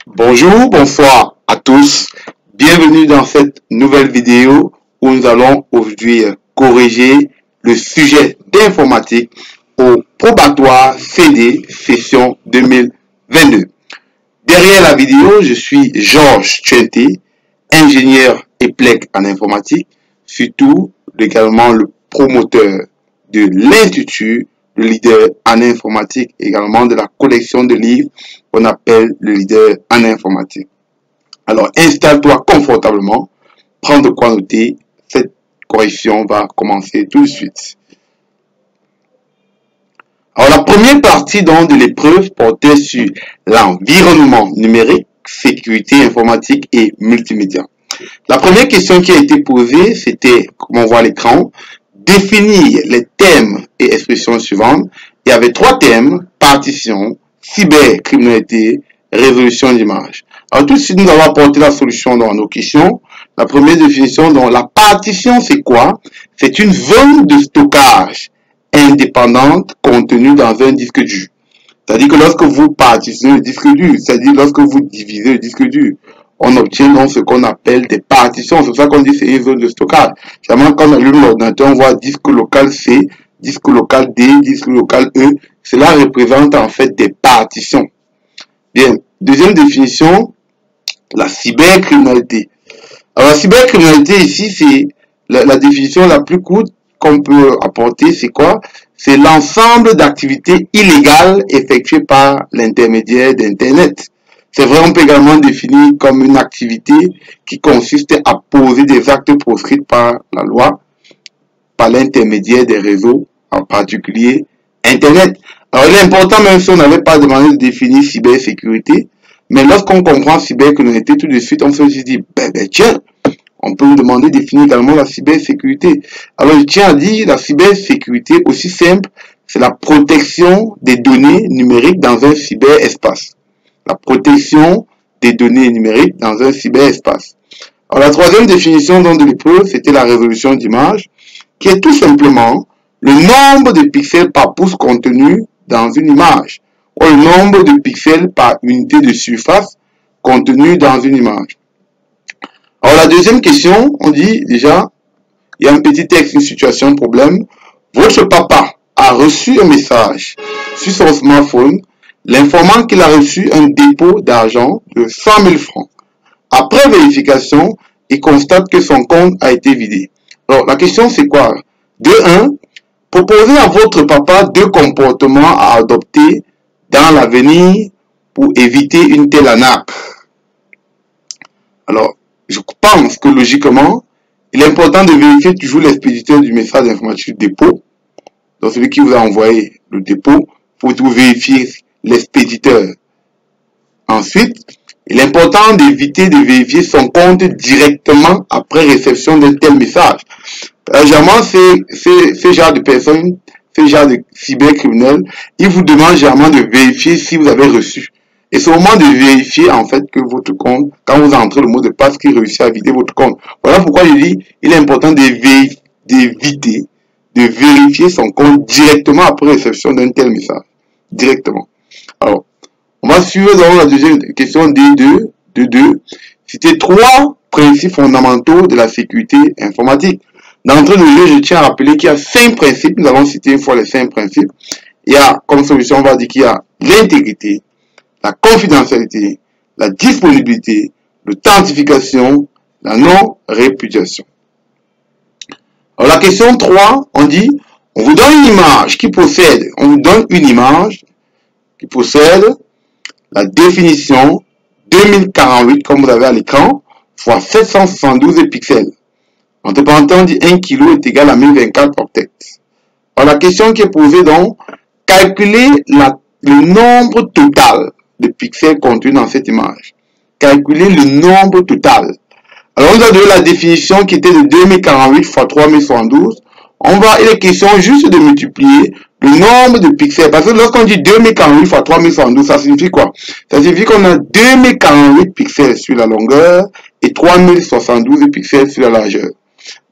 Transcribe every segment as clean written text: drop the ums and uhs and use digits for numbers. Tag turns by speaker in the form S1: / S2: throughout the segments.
S1: Bonjour, bonsoir à tous. Bienvenue dans cette nouvelle vidéo où nous allons aujourd'hui corriger le sujet d'informatique au probatoire CD session 2022. Derrière la vidéo, je suis Georges Tchenté, ingénieur EPLEC en informatique, surtout également le promoteur de l'Institut, le leader en informatique, également de la collection de livres qu'on appelle le leader en informatique. Alors, installe-toi confortablement, prends de quoi noter, cette correction va commencer tout de suite. Alors, la première partie donc de l'épreuve portait sur l'environnement numérique, sécurité informatique et multimédia. La première question qui a été posée, c'était, comme on voit à l'écran, définir les thèmes et expressions suivantes. Il y avait 3 thèmes: partition, cybercriminalité, résolution d'images. Alors tout de suite, nous allons apporter la solution dans nos questions. La première définition, donc la partition, c'est quoi? C'est une zone de stockage indépendante contenue dans un disque dur. C'est-à-dire que lorsque vous partitionnez le disque dur, c'est-à-dire lorsque vous divisez le disque dur, on obtient donc ce qu'on appelle des partitions. C'est pour ça qu'on dit c'est une zone de stockage. Généralement, quand on allume l'ordinateur, on voit disque local C, disque local D, disque local E. Cela représente en fait des partitions. Bien. Deuxième définition, la cybercriminalité. Alors, la cybercriminalité ici, c'est la définition la plus courte qu'on peut apporter. C'est quoi? C'est l'ensemble d'activités illégales effectuées par l'intermédiaire d'Internet. C'est vrai, on peut également définir comme une activité qui consiste à poser des actes proscrits par la loi, par l'intermédiaire des réseaux, en particulier Internet. Alors, il est important, même si on n'avait pas demandé de définir cybersécurité, mais lorsqu'on comprend cybercriminalité, tout de suite, on se dit, tiens, on peut nous demander de définir également la cybersécurité. Alors, je tiens à dire, la cybersécurité, aussi simple, c'est la protection des données numériques dans un cyberespace. La protection des données numériques dans un cyberespace. Alors, la troisième définition donc, de l'épreuve, c'était la résolution d'image, qui est tout simplement le nombre de pixels par pouce contenu dans une image, ou le nombre de pixels par unité de surface contenu dans une image. Alors, la deuxième question, on dit déjà, il y a un petit texte, une situation, problème. Votre papa a reçu un message sur son smartphone l'informant qu'il a reçu un dépôt d'argent de 100 000 francs. Après vérification, il constate que son compte a été vidé. Alors, la question c'est quoi? De 1, proposez à votre papa 2 comportements à adopter dans l'avenir pour éviter une telle arnaque. Alors, je pense que logiquement, il est important de vérifier toujours l'expéditeur du message informatique dépôt. Donc, celui qui vous a envoyé le dépôt, il faut toujours vérifier l'expéditeur. Ensuite, il est important d'éviter de vérifier son compte directement après réception d'un tel message. Généralement, ce genre de personnes, ce genre de cybercriminels, ils vous demandent généralement de vérifier si vous avez reçu. Et c'est au moment de vérifier en fait que votre compte, quand vous entrez le mot de passe, qu'il réussit à vider votre compte. Voilà pourquoi je dis, il est important d'éviter de vérifier son compte directement après réception d'un tel message. Directement. Alors, on va suivre dans la deuxième question D2. C'était 3 principes fondamentaux de la sécurité informatique. D'entrée de jeu, je tiens à rappeler qu'il y a 5 principes. Nous avons cité une fois les 5 principes. Il y a, comme solution, on va dire qu'il y a l'intégrité, la confidentialité, la disponibilité, l'authentification, la non-répudiation. Alors, la question 3, on dit, on vous donne une image qui possède, la définition 2048, comme vous avez à l'écran, fois 772 pixels. Entre parenthèses, on dit 1 kg est égal à 1024 octets. Alors, la question qui est posée donc, calculer le nombre total de pixels contenus dans cette image. Calculer le nombre total. Alors, on nous a donné la définition qui était de 2048 fois 3072. Il est question juste de multiplier le nombre de pixels. Parce que lorsqu'on dit 2048 fois 3072, ça signifie quoi? Ça signifie qu'on a 2048 pixels sur la longueur et 3072 pixels sur la largeur.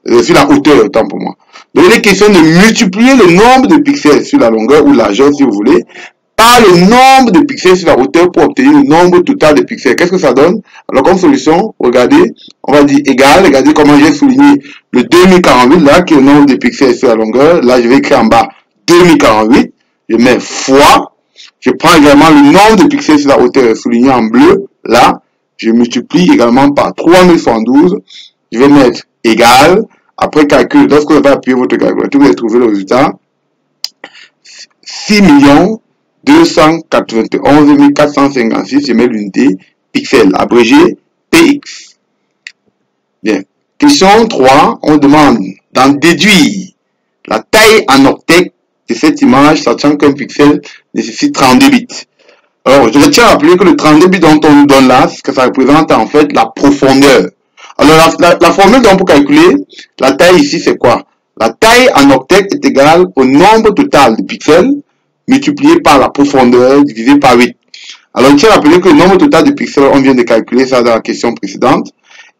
S1: Sur la hauteur, autant pour moi. Donc il est question de multiplier le nombre de pixels sur la longueur ou largeur si vous voulez, par le nombre de pixels sur la hauteur pour obtenir le nombre total de pixels. Qu'est-ce que ça donne? Alors comme solution, regardez, on va dire égal, regardez comment j'ai souligné le 2048 là, qui est le nombre de pixels sur la longueur. Là, je vais écrire en bas 2048, je mets fois, je prends également le nombre de pixels sur la hauteur souligné en bleu, là, je multiplie également par 3072, je vais mettre égal, après calcul, lorsque vous avez appuyé votre calculateur, vous allez trouver le résultat, 6 291 456, je mets l'unité pixel, abrégé PX. Bien. Question 3, on demande d'en déduire la taille en octets de cette image, sachant qu'un pixel nécessite 32 bits. Alors, je tiens à rappeler que le 32 bits dont on nous donne là, ce que ça représente en fait la profondeur. Alors, la formule donc pour calculer la taille ici, c'est quoi? La taille en octets est égale au nombre total de pixels multiplié par la profondeur divisé par 8. Alors, je tiens à rappeler que le nombre total de pixels, on vient de calculer ça dans la question précédente.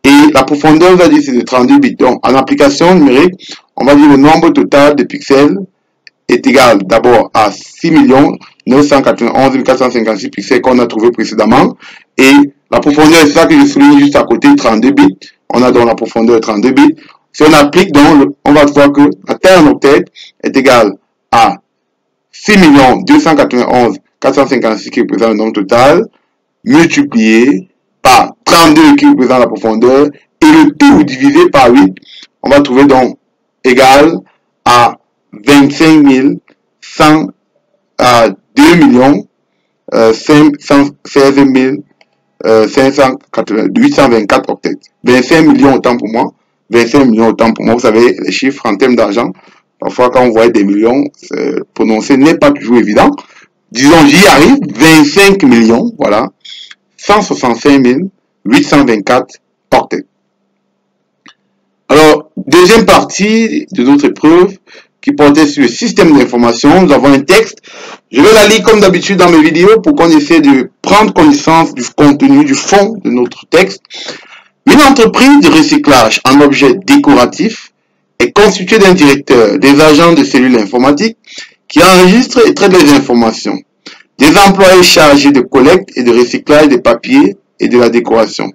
S1: Et la profondeur, on va dire, c'est de 32 bits. Donc, en application numérique, on va dire le nombre total de pixels est égal d'abord à 6 991 456 pixels qu'on a trouvé précédemment. Et la profondeur, c'est ça que je souligne juste à côté, 32 bits. On a donc la profondeur de 32 bits. Si on applique donc, on va voir que la taille en octet est égale à 6 291 456 qui représente le nombre total, multiplié par 32 qui représente la profondeur, et le tout divisé par 8, on va trouver donc égal à 25 100 à 2 516 824 octets. 25 millions autant pour moi. 25 millions autant pour moi. Vous savez, les chiffres en termes d'argent, parfois quand on voit des millions, prononcer n'est pas toujours évident. Disons, j'y arrive, 25 millions, voilà, 165 824 octets. Alors, deuxième partie de notre épreuve qui portait sur le système d'information. Nous avons un texte. Je vais la lire comme d'habitude dans mes vidéos pour qu'on essaie de prendre connaissance du contenu, du fond de notre texte. Une entreprise de recyclage en objets décoratifs est constituée d'un directeur, des agents de cellules informatiques qui enregistrent et traitent les informations, des employés chargés de collecte et de recyclage des papiers et de la décoration.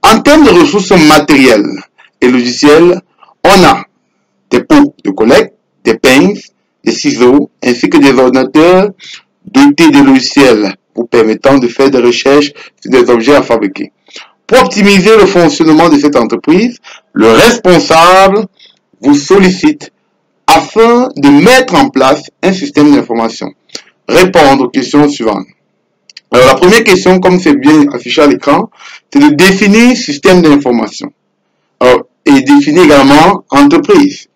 S1: En termes de ressources matérielles et logicielles, on a des pots de collecte, des pinces, des ciseaux, ainsi que des ordinateurs dotés de logiciels pour permettant de faire des recherches sur des objets à fabriquer. Pour optimiser le fonctionnement de cette entreprise, le responsable vous sollicite afin de mettre en place un système d'information. Répondre aux questions suivantes. Alors la première question, comme c'est bien affiché à l'écran, c'est de définir système d'information. Et définir également entreprise.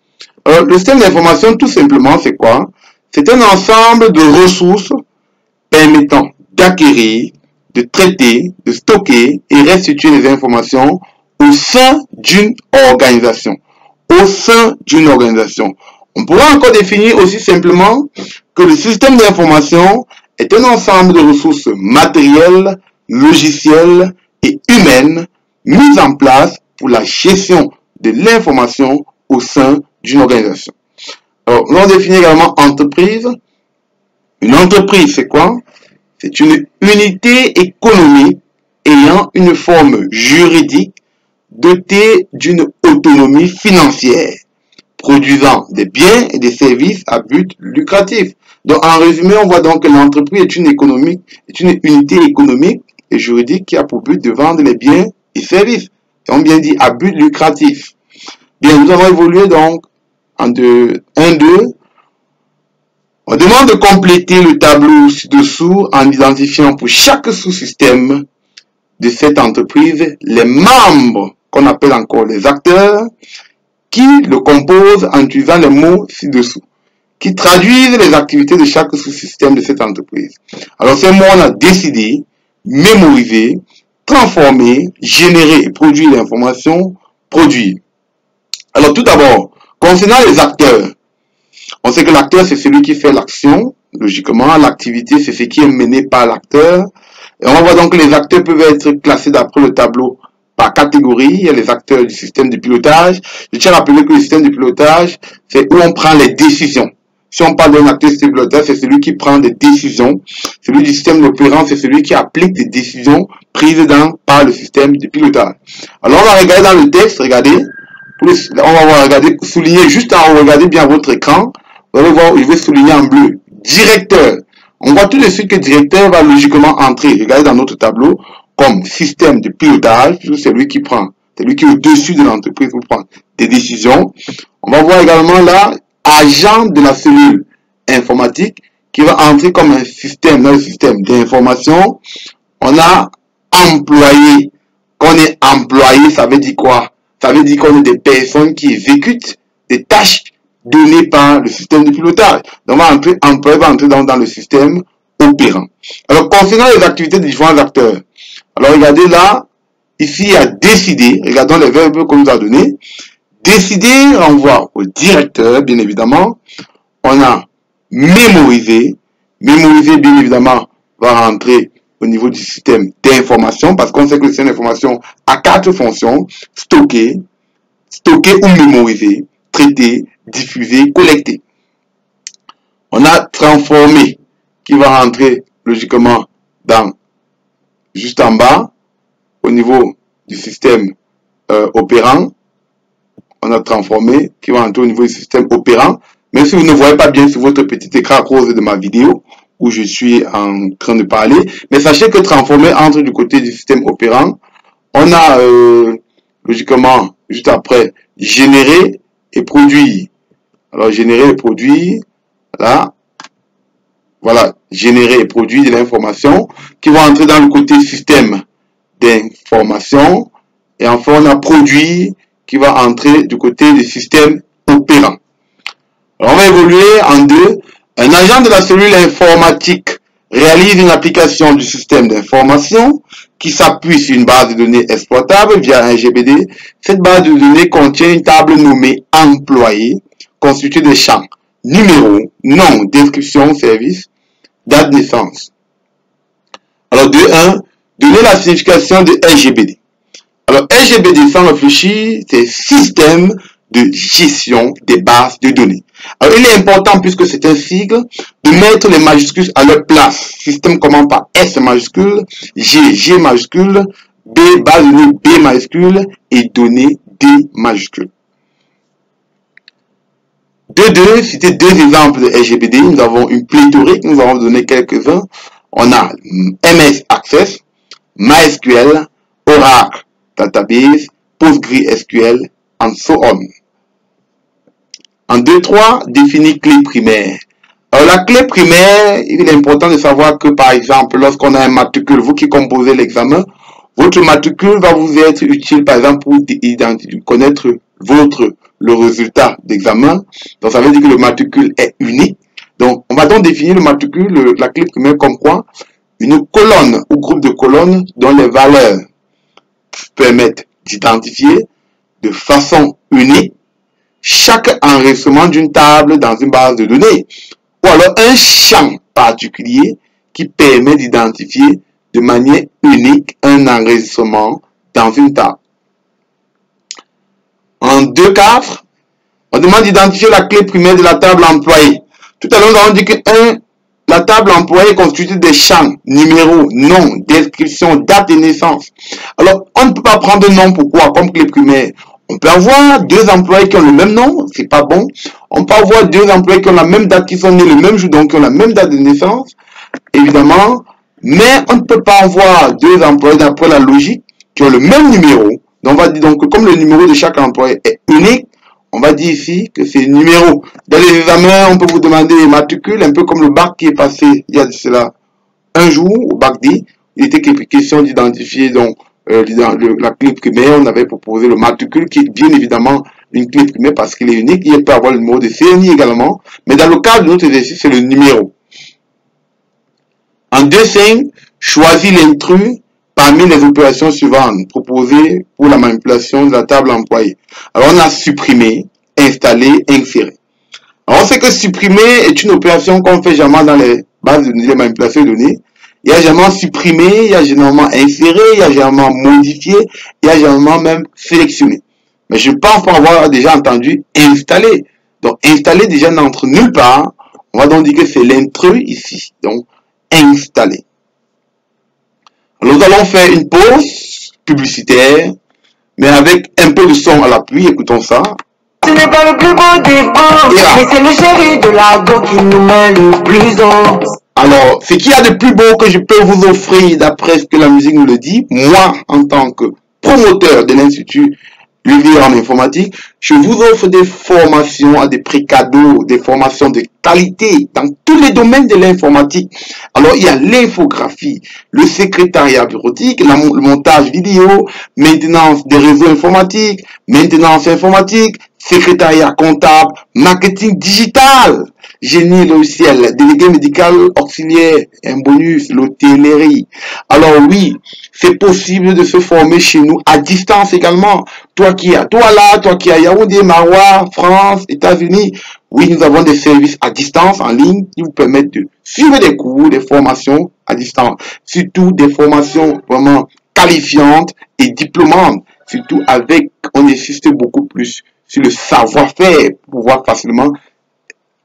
S1: Le système d'information, tout simplement, c'est quoi? C'est un ensemble de ressources permettant d'acquérir, de traiter, de stocker et restituer les informations au sein d'une organisation. Au sein d'une organisation. On pourra encore définir aussi simplement que le système d'information est un ensemble de ressources matérielles, logicielles et humaines mises en place pour la gestion de l'information au sein d'une organisation. Alors, nous allons définir également entreprise. Une entreprise, c'est quoi? C'est une unité économique ayant une forme juridique dotée d'une autonomie financière, produisant des biens et des services à but lucratif. Donc, en résumé, on voit donc que l'entreprise est une unité économique et juridique qui a pour but de vendre les biens et services. Et on bien dit à but lucratif. Bien, nous avons évolué donc en 1-2. On demande de compléter le tableau ci-dessous en identifiant pour chaque sous-système de cette entreprise les membres qu'on appelle encore les acteurs qui le composent en utilisant les mots ci-dessous qui traduisent les activités de chaque sous-système de cette entreprise. Alors ces mots, on a décidé, mémoriser, transformer, générer et produire l'information, produire. Alors tout d'abord, concernant les acteurs, on sait que l'acteur c'est celui qui fait l'action, logiquement, l'activité c'est ce qui est mené par l'acteur. Et on voit donc que les acteurs peuvent être classés d'après le tableau par catégorie. Il y a les acteurs du système de pilotage. Je tiens à rappeler que le système de pilotage, c'est où on prend les décisions. Si on parle d'un acteur du système de pilotage, c'est celui qui prend des décisions. Celui du système d'opérant, c'est celui qui applique des décisions prises par le système de pilotage. Alors, on va regarder dans le texte, regardez. On va regarder, souligner juste en haut, regardez bien votre écran. Vous allez voir, je vais souligner en bleu. Directeur. On voit tout de suite que directeur va logiquement entrer. Regardez dans notre tableau comme système de pilotage. C'est lui qui prend, c'est lui qui est au-dessus de l'entreprise pour prendre des décisions. On va voir également là, agent de la cellule informatique qui va entrer comme un système dans le système d'information. On a employé. Quand on est employé, ça veut dire quoi? Ça veut dire qu'on est des personnes qui exécutent des tâches données par le système de pilotage. Donc, employé va entrer dans le système opérant. Alors, concernant les activités des différents acteurs, alors regardez là, ici il y a décider, regardons les verbes qu'on nous a donnés. Décider renvoie au directeur, bien évidemment. On a mémoriser. Mémoriser, bien évidemment, va rentrer au niveau du système d'information, parce qu'on sait que le système d'information a 4 fonctions: stocker ou mémoriser, traiter, diffuser, collecter. On a transformer, qui va rentrer logiquement juste en bas, au niveau du système opérant. On a transformé, qui va rentrer au niveau du système opérant. Même si vous ne voyez pas bien sur votre petit écran à cause de ma vidéo, où je suis en train de parler, mais sachez que transformer entre du côté du système opérant. On a logiquement, juste après, générer et produire. Alors, générer et produire, là, voilà, générer et produire de l'information qui va entrer dans le côté système d'information. Et enfin, on a produit qui va entrer du côté du système opérant. Alors, on va évoluer en deux. Un agent de la cellule informatique réalise une application du système d'information qui s'appuie sur une base de données exploitable via un GBD. Cette base de données contient une table nommée employé, constituée de champs numéro, nom, description, service, date de naissance. Alors 2.1, donner la signification de SGBD. Alors SGBD, sans réfléchir, c'est système de gestion des bases de données. Alors, il est important, puisque c'est un sigle, de mettre les majuscules à leur place. Système commence par S majuscule, G majuscule, B, base de données B majuscule et données D majuscule. 2.2, c'était 2 exemples de SGBD. Nous avons une pléthorique, nous allons donner quelques-uns. On a MS Access, MySQL, Oracle Database, PostgreSQL, and so on. En 2.3, définir clé primaire. Alors, la clé primaire, il est important de savoir que, par exemple, lorsqu'on a un matricule, vous qui composez l'examen, votre matricule va vous être utile, par exemple, pour connaître le résultat d'examen. Donc, ça veut dire que le matricule est unique. Donc, on va donc définir le matricule, la clé primaire, comme quoi? Une colonne ou groupe de colonnes dont les valeurs permettent d'identifier de façon unique chaque enregistrement d'une table dans une base de données, ou alors un champ particulier qui permet d'identifier de manière unique un enregistrement dans une table. En 2.4, on demande d'identifier la clé primaire de la table employée. Tout à l'heure, nous avons dit que la table employée est constituée des champs, numéro, nom, description, date de naissance. Alors, on ne peut pas prendre nom pourquoi comme clé primaire. On peut avoir 2 employés qui ont le même nom, c'est pas bon. On peut avoir 2 employés qui ont la même date, qui sont nés le même jour, donc qui ont la même date de naissance, évidemment. Mais on ne peut pas avoir 2 employés d'après la logique qui ont le même numéro. Donc on va dire donc que comme le numéro de chaque employé est unique, on va dire ici que c'est numéro. Dans les examens, on peut vous demander les matricules, un peu comme le bac qui est passé il y a de cela un jour, au bac D. Il était question d'identifier donc la clé primaire. On avait proposé le matricule qui est bien évidemment une clé primaire parce qu'il est unique. Il peut avoir le numéro de CNI également. Mais dans le cadre de notre exercice, c'est le numéro. En 2.5, choisis l'intrus parmi les opérations suivantes proposées pour la manipulation de la table employée. Alors, on a supprimé, installé, insérer. Alors, on sait que supprimer est une opération qu'on fait jamais dans les bases de données, manipulation de données. Il y a généralement supprimé, il y a généralement inséré, il y a généralement modifié, il y a généralement même sélectionné. Mais je pense pas avoir déjà entendu installer. Donc, installer déjà n'entre nulle part. On va donc dire que c'est l'intrus ici. Donc, installer. Alors, nous allons faire une pause publicitaire, mais avec un peu de son à l'appui. Écoutons ça.
S2: Ce n'est pas le plus beau des beaux, mais c'est le chéri de la go qui nous met le plus haut.
S1: Alors, ce qu'il y a de plus beau que je peux vous offrir, d'après ce que la musique nous le dit, moi, en tant que promoteur de l'Institut Luvier en informatique, je vous offre des formations à des prix cadeaux, des formations de qualité dans tous les domaines de l'informatique. Alors, il y a l'infographie, le secrétariat bureautique, le montage vidéo, maintenance des réseaux informatiques, maintenance informatique, secrétariat comptable, marketing digital, génie logiciel, délégué médical auxiliaire, un bonus, l'hôtellerie. Alors oui, c'est possible de se former chez nous à distance également. Toi qui es à Yaoundé, Maroua, France, États-Unis. Oui, nous avons des services à distance en ligne qui vous permettent de suivre des cours, des formations à distance. Surtout des formations vraiment qualifiantes et diplômantes. Surtout avec, on insiste beaucoup plus sur le savoir-faire pour pouvoir facilement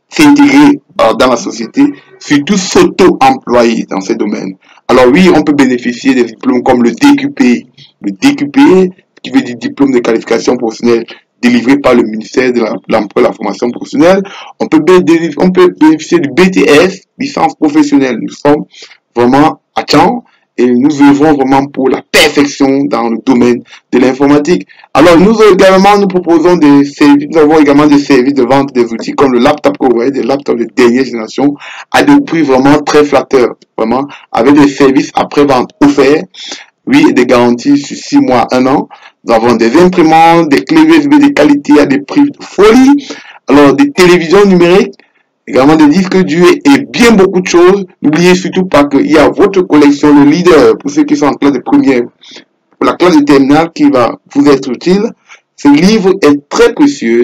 S1: s'intégrer dans la société, surtout s'auto-employer dans ces domaines. Alors oui, on peut bénéficier des diplômes comme le DQP. Le DQP, qui veut dire diplôme de qualification professionnelle délivré par le ministère de l'Emploi et de la Formation professionnelle. On peut bénéficier du BTS, licence professionnelle. Nous sommes vraiment à Tchang et nous œuvrons vraiment pour la perfection dans le domaine de l'informatique. Alors nous proposons des services, nous avons également des services de vente des outils comme le laptop que vous voyez, des laptops de dernière génération à des prix vraiment très flatteurs, vraiment avec des services après-vente offerts, oui, et des garanties sur 6 mois, 1 an. Nous avons des imprimantes, des clés USB de qualité à des prix de folie, alors des télévisions numériques, également des disques durs et bien beaucoup de choses. N'oubliez surtout pas qu'il y a votre collection, le leader, pour ceux qui sont en classe de première, pour la classe de terminale qui va vous être utile. Ce livre est très précieux,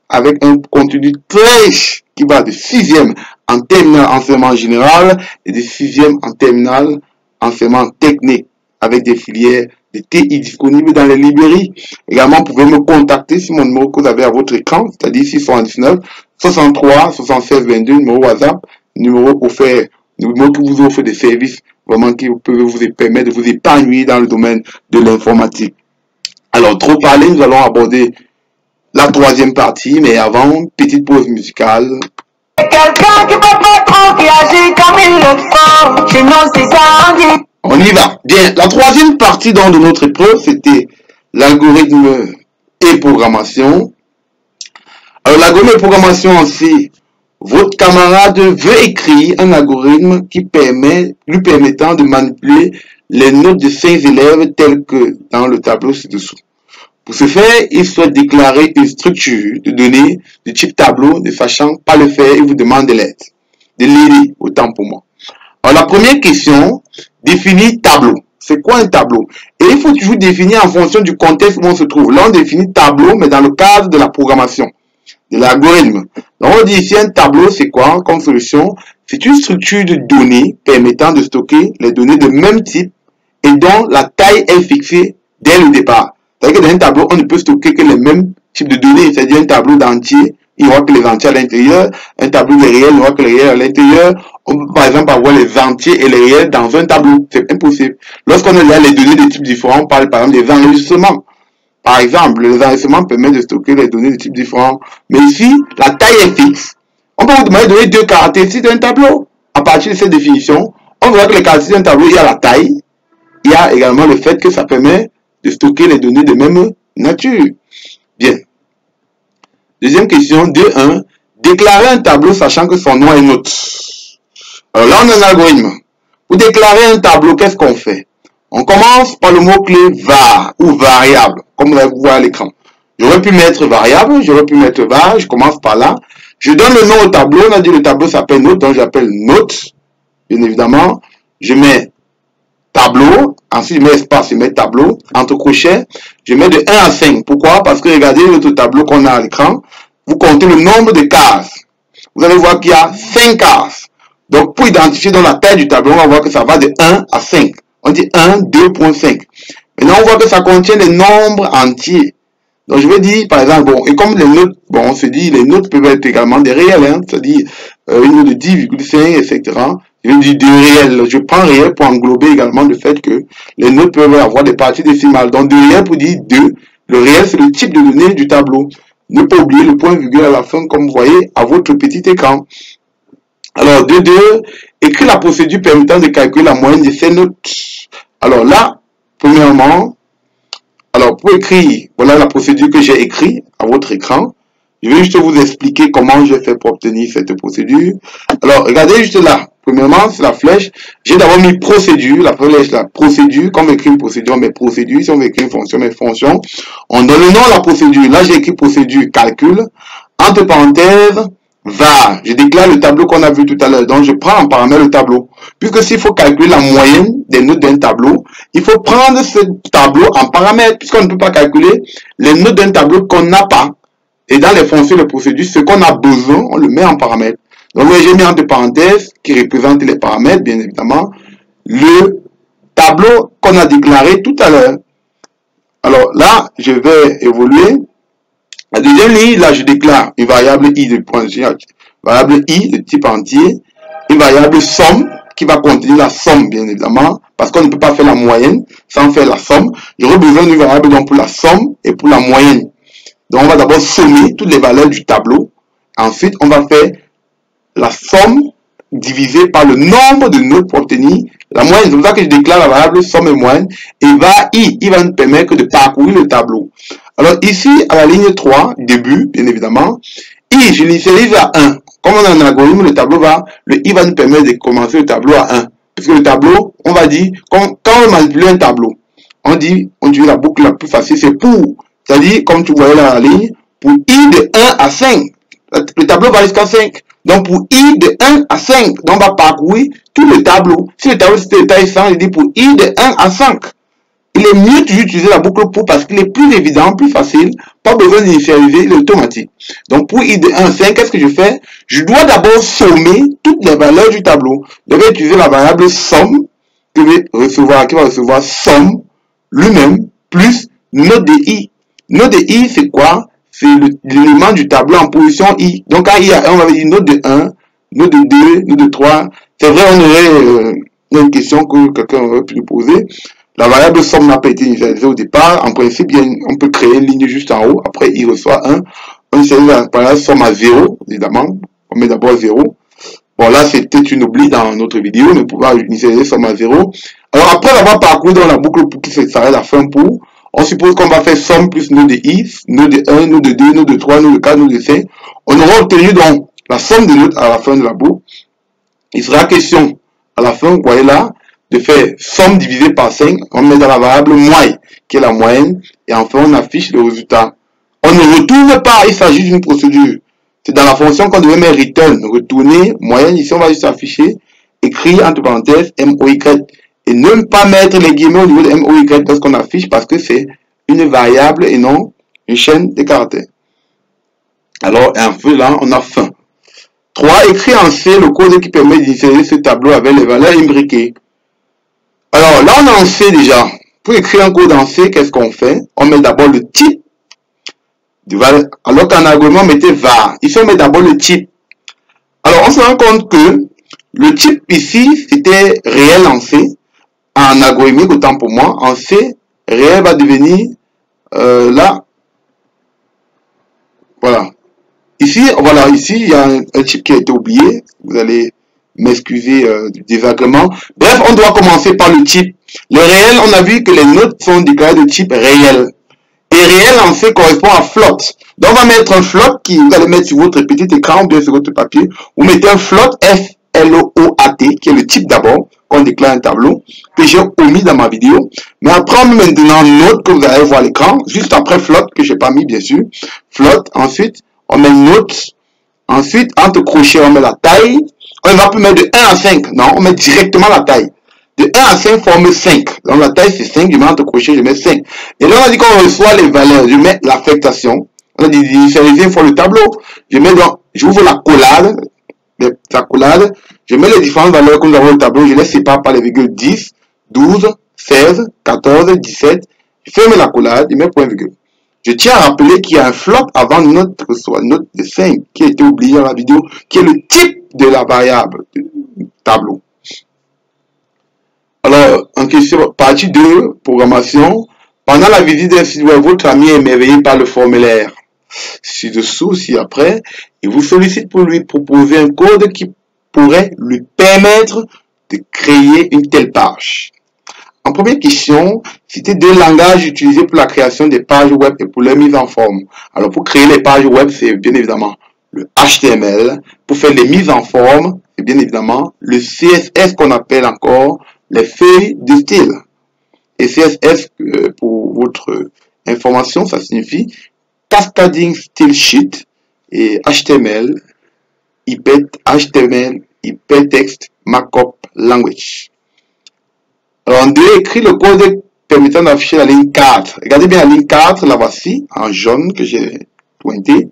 S1: avec un contenu très riche qui va de 6e en terminale enseignement général et de 6e en terminale enseignement technique, avec des filières de TI disponibles dans les librairies. Également, vous pouvez me contacter sur mon numéro que vous avez à votre écran, c'est-à-dire 679 63 76 22, numéro WhatsApp, numéro offert, numéro qui vous offre des services vraiment qui peuvent vous permettre de vous épanouir dans le domaine de l'informatique. Alors, trop parlé, nous allons aborder la 3e partie, mais avant, petite pause musicale.
S2: Quelqu'un qui peut pas trop, qui agit comme il le faut. Chez nous, c'est ça, on dit.
S1: On y va. Bien, la 3e partie de notre épreuve, c'était l'algorithme et programmation. Alors, l'algorithme et programmation, c'est votre camarade veut écrire un algorithme qui lui permettant de manipuler les notes de 5 élèves tels que dans le tableau ci-dessous. Pour ce faire, il souhaite déclarer une structure de données de type tableau, ne sachant pas le faire, il vous demande de l'aide. De l'aider, autant pour moi. Alors, la première question, définir tableau. C'est quoi un tableau? Et il faut toujours définir en fonction du contexte où on se trouve. Là, on définit tableau, mais dans le cadre de la programmation, de l'algorithme. Donc, on dit ici un tableau, c'est quoi comme solution? C'est une structure de données permettant de stocker les données de même type et dont la taille est fixée dès le départ. C'est-à-dire que dans un tableau, on ne peut stocker que les mêmes types de données, c'est-à-dire un tableau d'entiers, il n'y aura que les entiers à l'intérieur, un tableau de réels, il n'y aura que les réels à l'intérieur. On peut par exemple avoir les entiers et les réels dans un tableau, c'est impossible. Lorsqu'on a les données de types différents, on parle par exemple des enregistrements. Par exemple, les enregistrements permettent de stocker les données de types différents. Mais ici, la taille est fixe. On peut vous demander de donner 2 caractéristiques d'un tableau. À partir de cette définition, on verra que les caractéristiques d'un tableau, il y a la taille, il y a également le fait que ça permet de stocker les données de même nature. Bien. Deuxième question, 2.1. Déclarer un tableau sachant que son nom est note. Alors là, on a un algorithme. Pour déclarer un tableau, qu'est-ce qu'on fait? On commence par le mot-clé var ou variable, comme vous allez voir à l'écran. J'aurais pu mettre variable, j'aurais pu mettre var, je commence par là. Je donne le nom au tableau, on a dit le tableau s'appelle note, donc j'appelle note, bien évidemment. Je mets tableau, ensuite je mets espace, je mets tableau, entre crochets, je mets de 1 à 5. Pourquoi? Parce que regardez notre tableau qu'on a à l'écran, vous comptez le nombre de cases. Vous allez voir qu'il y a 5 cases. Donc, pour identifier dans la taille du tableau, on va voir que ça va de 1 à 5. On dit 1, 2.5. Maintenant, on voit que ça contient des nombres entiers. Donc, je vais dire, par exemple, bon, et comme les notes, bon, on se dit, les notes peuvent être également des réels, hein, c'est-à-dire une note de 10,5, etc. Je vais dire des réels. Je prends réel pour englober également le fait que les notes peuvent avoir des parties décimales. Donc, de réel pour dire 2. Le réel, c'est le type de données du tableau. Ne pas oublier le point virgule à la fin, comme vous voyez à votre petit écran. Alors, 2, écris la procédure permettant de calculer la moyenne de ces notes. Alors là, premièrement, alors pour écrire, voilà la procédure que j'ai écrite à votre écran. Je vais juste vous expliquer comment j'ai fait pour obtenir cette procédure. Alors, regardez juste là. Premièrement, c'est la flèche. J'ai d'abord mis procédure, la flèche, la procédure. Comme on écrit une procédure, on met procédure. Si on veut écrire une fonction, on met fonction. On donne le nom à la procédure. Là, j'ai écrit procédure, calcul. Entre parenthèses, var. Je déclare le tableau qu'on a vu tout à l'heure. Donc, je prends en paramètre le tableau. Puisque s'il faut calculer la moyenne des notes d'un tableau, il faut prendre ce tableau en paramètre. Puisqu'on ne peut pas calculer les notes d'un tableau qu'on n'a pas. Et dans les fonctions de procédure, ce qu'on a besoin, on le met en paramètre. Donc, j'ai mis entre parenthèses, qui représente les paramètres, bien évidemment, le tableau qu'on a déclaré tout à l'heure. Alors là, je vais évoluer. La deuxième ligne, là, je déclare une variable i de point, variable i de type entier, une variable somme qui va contenir la somme, bien évidemment, parce qu'on ne peut pas faire la moyenne sans faire la somme. J'aurai besoin d'une variable donc pour la somme et pour la moyenne. Donc, on va d'abord sommer toutes les valeurs du tableau. Ensuite, on va faire la somme divisée par le nombre de notes pour obtenir la moyenne. C'est pour ça que je déclare la variable somme et moyenne. Et il va nous permettre de parcourir le tableau. Alors ici, à la ligne 3, début, bien évidemment, i, je l'initialise à 1. Comme on a un algorithme, le tableau i va nous permettre de commencer le tableau à 1. Parce que le tableau, on va dire, quand on manipule un tableau, on dit la boucle la plus facile, c'est pour. C'est-à-dire, comme tu voyais là la ligne, pour i de 1 à 5. Le tableau va jusqu'à 5. Donc, pour i de 1 à 5, donc on va parcourir tout le tableau. Si le tableau c'était de taille 100, je dis pour i de 1 à 5. Il est mieux toujours d'utiliser la boucle pour parce qu'il est plus évident, plus facile. Pas besoin d'initialiser, il est automatique. Donc, pour i de 1 à 5, qu'est-ce que je fais? Je dois d'abord sommer toutes les valeurs du tableau. Je vais utiliser la variable somme qui va recevoir somme lui-même plus note de i. Note de i, c'est quoi? C'est l'élément du tableau en position i. Donc, à i, on va dire note de 1, note de 2, note de 3. C'est vrai, on aurait une question que quelqu'un aurait pu nous poser. La variable somme n'a pas été initialisée au départ. En principe, on peut créer une ligne juste en haut. Après, il reçoit 1. On initialise la variable somme à 0, évidemment. On met d'abord 0. Bon, là, c'est peut-être une oubli dans notre vidéo, mais pouvoir initialiser somme à 0. Alors, après avoir parcouru dans la boucle pour qui s'arrête à fin pour, on suppose qu'on va faire somme plus node de i, node de 1, node de 2, node de 3, node de 4, node de 5. On aura obtenu donc la somme de notes à la fin de la boucle. Il sera question à la fin, vous voyez là, de faire somme divisée par 5. On met dans la variable moyenne, qui est la moyenne. Et enfin, on affiche le résultat. On ne retourne pas, il s'agit d'une procédure. C'est dans la fonction qu'on devait mettre return, retourner, moyenne. Ici, on va juste afficher, écrire entre parenthèses, MOY. Et ne pas mettre les guillemets au niveau de MOY lorsqu'on affiche parce que c'est une variable et non une chaîne de caractères. Alors, un peu là, on a fin. 3. Écrire en C le code qui permet d'insérer ce tableau avec les valeurs imbriquées. Alors, là, on est en C déjà. Pour écrire un code en C, qu'est-ce qu'on fait? On met d'abord le type. Alors qu'en algorithme, on mettait var. Ici, on met d'abord le type. Alors, on se rend compte que le type ici, c'était réel en C. En algorithmique, autant pour moi, en C, réel va devenir là. Voilà. Ici, voilà, ici, il y a un type qui a été oublié. Vous allez m'excuser du désagrément. Bref, on doit commencer par le type. Le réel, on a vu que les notes sont déclarées de type réel. Et réel en C correspond à float. Donc, on va mettre un float qui vous allez mettre sur votre petit écran ou bien sur votre papier. Vous mettez un float F-L-O-A-T, qui est le type d'abord, qu'on déclare un tableau, que j'ai omis dans ma vidéo. Mais après, on met maintenant note que vous allez voir à l'écran, juste après float, que j'ai pas mis, bien sûr. Float, ensuite, on met note. Ensuite, entre crochets, on met la taille. On ne va plus mettre de 1 à 5. Non, on met directement la taille. De 1 à 5 forme 5. Donc la taille c'est 5, je mets entre crochets, je mets 5. Et là on a dit qu'on reçoit les valeurs, je mets l'affectation. On a dit d'initialiser une fois le tableau. Je mets donc, j'ouvre la collade, Je mets les différentes valeurs que nous avons au tableau, je les sépare par les virgules 10, 12, 16, 14, 17. Je ferme la collade et mets point virgule. Je tiens à rappeler qu'il y a un flop avant notre dessin qui a été oublié dans la vidéo, qui est le type de la variable du tableau. Alors, en question, partie 2, programmation. Pendant la visite d'un site web, votre ami est émerveillé par le formulaire ci-dessous, ci-après. Il vous sollicite pour lui proposer un code qui pourrait lui permettre de créer une telle page. En première question, citez 2 langages utilisés pour la création des pages web et pour leur mise en forme. Alors, pour créer les pages web, c'est bien évidemment le HTML. Pour faire les mises en forme, c'est bien évidemment le CSS qu'on appelle encore les feuilles de style. Et CSS, pour votre information, ça signifie Cascading Style Sheet, et HTML, Hypertext Markup Language. Alors, on doit écrire le code permettant d'afficher la ligne 4. Regardez bien la ligne 4, la voici, en jaune que j'ai pointé.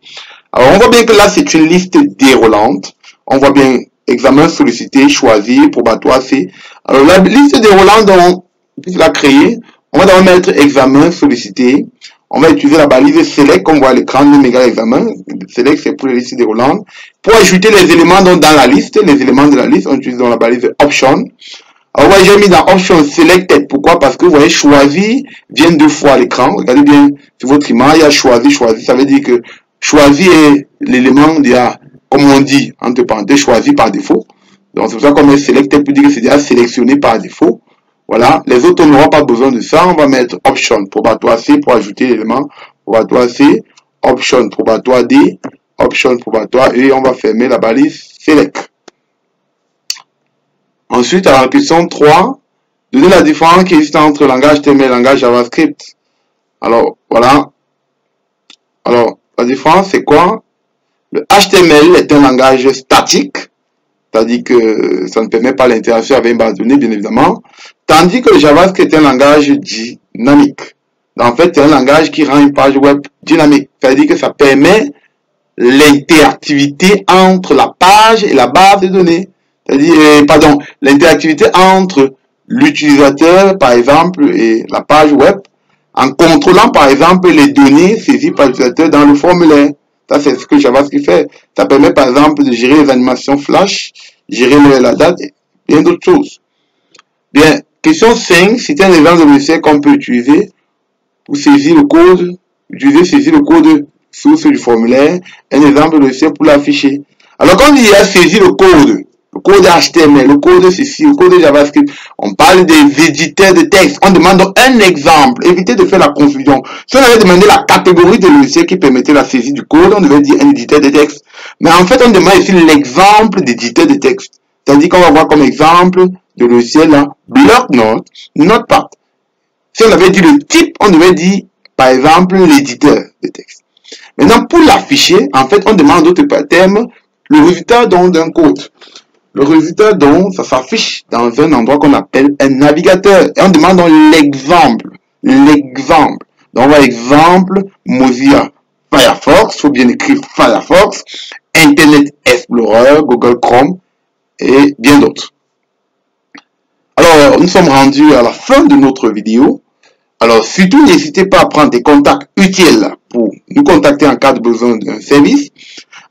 S1: Alors, on voit bien que là, c'est une liste déroulante. On voit bien examen sollicité, choisi, probatoire, C. Alors, la liste déroulante, puisque la créer, on va d'abord mettre examen sollicité. On va utiliser la balise select, comme on voit à l'écran, le méga examen. Select, c'est pour les listes déroulantes. Pour ajouter les éléments dans la liste, les éléments de la liste, on utilise dans la balise option. Alors, vous voyez, j'ai mis dans option selected. Pourquoi? Parce que vous voyez, choisi vient 2 fois à l'écran. Regardez bien sur votre image, il y a choisi, choisi. Ça veut dire que choisi est l'élément, comme on dit, entre parenthèses, choisi par défaut. Donc, c'est pour ça qu'on met selected pour dire que c'est déjà sélectionné par défaut. Voilà. Les autres, on n'aura pas besoin de ça. On va mettre option probatoire C pour ajouter l'élément probatoire C, option probatoire D, option probatoire E. On va fermer la balise select. Ensuite, à la question 3, donner la différence qui existe entre le langage HTML et le langage JavaScript. Alors, voilà. Alors, la différence, c'est quoi? Le HTML est un langage statique, c'est-à-dire que ça ne permet pas l'interaction avec une base de données, bien évidemment. Tandis que le JavaScript est un langage dynamique. En fait, c'est un langage qui rend une page web dynamique. C'est-à-dire que ça permet l'interactivité entre la page et la base de données. C'est-à-dire, l'interactivité entre l'utilisateur, par exemple, et la page web, en contrôlant, par exemple, les données saisies par l'utilisateur dans le formulaire. Ça, c'est ce que JavaScript fait. Ça permet, par exemple, de gérer les animations flash, gérer la date, et bien d'autres choses. Bien, question 5, c'est un exemple de logiciel qu'on peut utiliser pour saisir le code, saisir le code source du formulaire, un exemple de logiciel pour l'afficher. Alors, quand il y a saisi le code HTML, le code ceci, le code JavaScript, on parle des éditeurs de texte. On demande un exemple. Évitez de faire la confusion. Si on avait demandé la catégorie de logiciels qui permettait la saisie du code, on devait dire un éditeur de texte. Mais en fait, on demande ici l'exemple d'éditeur de texte. C'est-à-dire qu'on va voir comme exemple de logiciel là, bloc-notes, Notepad. Si on avait dit le type, on devait dire, par exemple, l'éditeur de texte. Maintenant, pour l'afficher, en fait, on demande d'autres termes le résultat d'un code. Le résultat, donc, ça s'affiche dans un endroit qu'on appelle un navigateur. Et on demande donc l'exemple. L'exemple. Donc, on va exemple, Mozilla Firefox, il faut bien écrire Firefox, Internet Explorer, Google Chrome, et bien d'autres. Alors, nous sommes rendus à la fin de notre vidéo. Alors, surtout, n'hésitez pas à prendre des contacts utiles pour nous contacter en cas de besoin d'un service.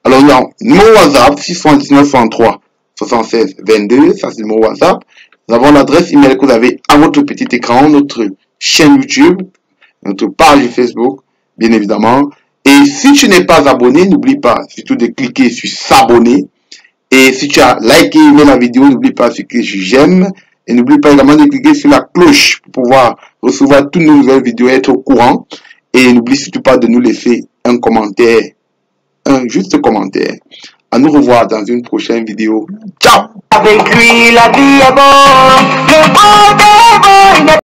S1: Alors, nous avons numéro WhatsApp 619 63 76 22, ça c'est le numéro WhatsApp. Nous avons l'adresse email que vous avez à votre petit écran, notre chaîne YouTube, notre page Facebook, bien évidemment. Et si tu n'es pas abonné, n'oublie pas surtout de cliquer sur s'abonner. Et si tu as liké et aimé la vidéo, n'oublie pas de cliquer sur j'aime. Et n'oublie pas également de cliquer sur la cloche pour pouvoir recevoir toutes nos nouvelles vidéos et être au courant. Et n'oublie surtout pas de nous laisser un commentaire, un juste commentaire. À nous revoir dans une prochaine vidéo. Ciao!
S2: Avec lui, la vie est bonne. Le monde est bon.